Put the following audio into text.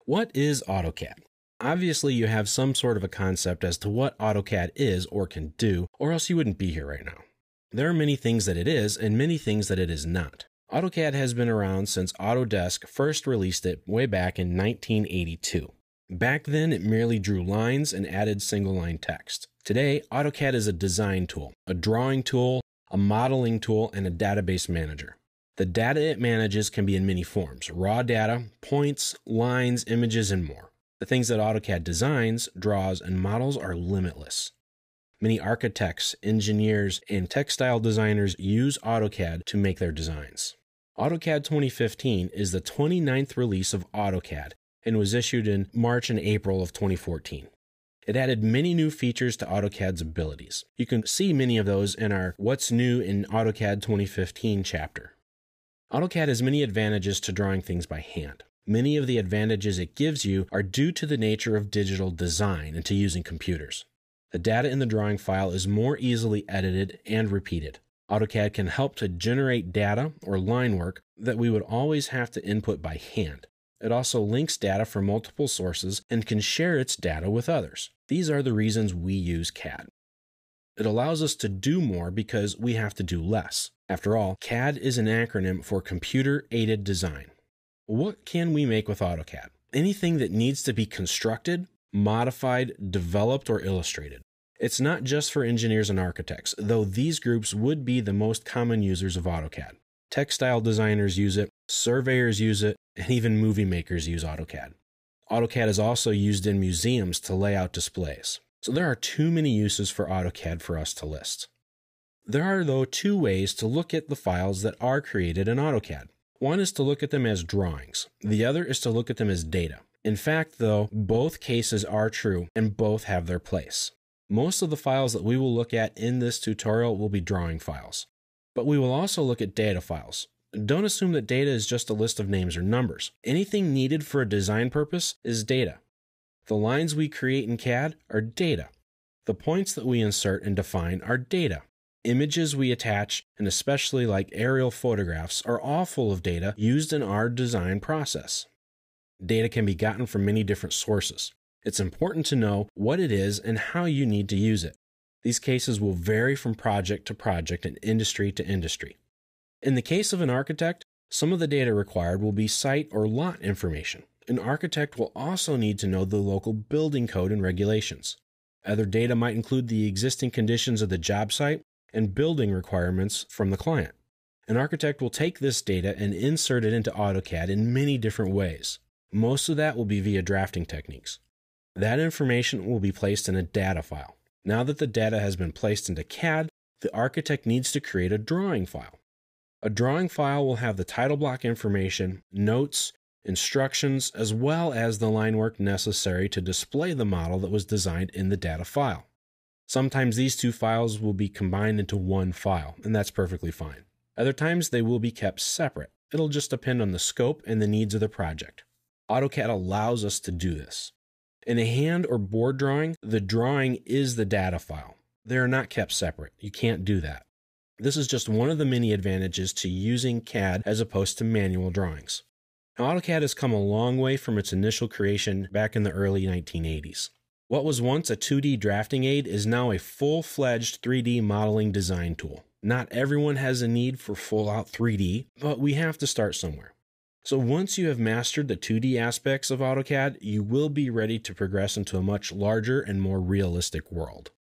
What is AutoCAD? Obviously, you have some sort of a concept as to what AutoCAD is or can do, or else you wouldn't be here right now. There are many things that it is and many things that it is not. AutoCAD has been around since Autodesk first released it way back in 1982. Back then, it merely drew lines and added single-line text. Today, AutoCAD is a design tool, a drawing tool, a modeling tool, and a database manager. The data it manages can be in many forms: raw data, points, lines, images, and more. The things that AutoCAD designs, draws, and models are limitless. Many architects, engineers, and textile designers use AutoCAD to make their designs. AutoCAD 2015 is the 29th release of AutoCAD and was issued in March and April of 2014. It added many new features to AutoCAD's abilities. You can see many of those in our What's New in AutoCAD 2015 chapter. AutoCAD has many advantages to drawing things by hand. Many of the advantages it gives you are due to the nature of digital design and to using computers. The data in the drawing file is more easily edited and repeated. AutoCAD can help to generate data or line work that we would always have to input by hand. It also links data from multiple sources and can share its data with others. These are the reasons we use CAD. It allows us to do more because we have to do less. After all, CAD is an acronym for Computer-Aided Design. What can we make with AutoCAD? Anything that needs to be constructed, modified, developed, or illustrated. It's not just for engineers and architects, though these groups would be the most common users of AutoCAD. Textile designers use it, surveyors use it, and even movie makers use AutoCAD. AutoCAD is also used in museums to lay out displays. So there are too many uses for AutoCAD for us to list. There are, though, two ways to look at the files that are created in AutoCAD. One is to look at them as drawings. The other is to look at them as data. In fact, though, both cases are true and both have their place. Most of the files that we will look at in this tutorial will be drawing files. But we will also look at data files. Don't assume that data is just a list of names or numbers. Anything needed for a design purpose is data. The lines we create in CAD are data. The points that we insert and define are data. Images we attach, and especially like aerial photographs, are all full of data used in our design process. Data can be gotten from many different sources. It's important to know what it is and how you need to use it. These cases will vary from project to project and industry to industry. In the case of an architect, some of the data required will be site or lot information. An architect will also need to know the local building code and regulations. Other data might include the existing conditions of the job site and building requirements from the client. An architect will take this data and insert it into AutoCAD in many different ways. Most of that will be via drafting techniques. That information will be placed in a data file. Now that the data has been placed into CAD, the architect needs to create a drawing file. A drawing file will have the title block information, notes, instructions, as well as the line work necessary to display the model that was designed in the data file. Sometimes these two files will be combined into one file, and that's perfectly fine. Other times they will be kept separate. It'll just depend on the scope and the needs of the project. AutoCAD allows us to do this. In a hand or board drawing, the drawing is the data file. They are not kept separate. You can't do that. This is just one of the many advantages to using CAD as opposed to manual drawings. Now, AutoCAD has come a long way from its initial creation back in the early 1980s. What was once a 2D drafting aid is now a full-fledged 3D modeling design tool. Not everyone has a need for full-out 3D, but we have to start somewhere. So once you have mastered the 2D aspects of AutoCAD, you will be ready to progress into a much larger and more realistic world.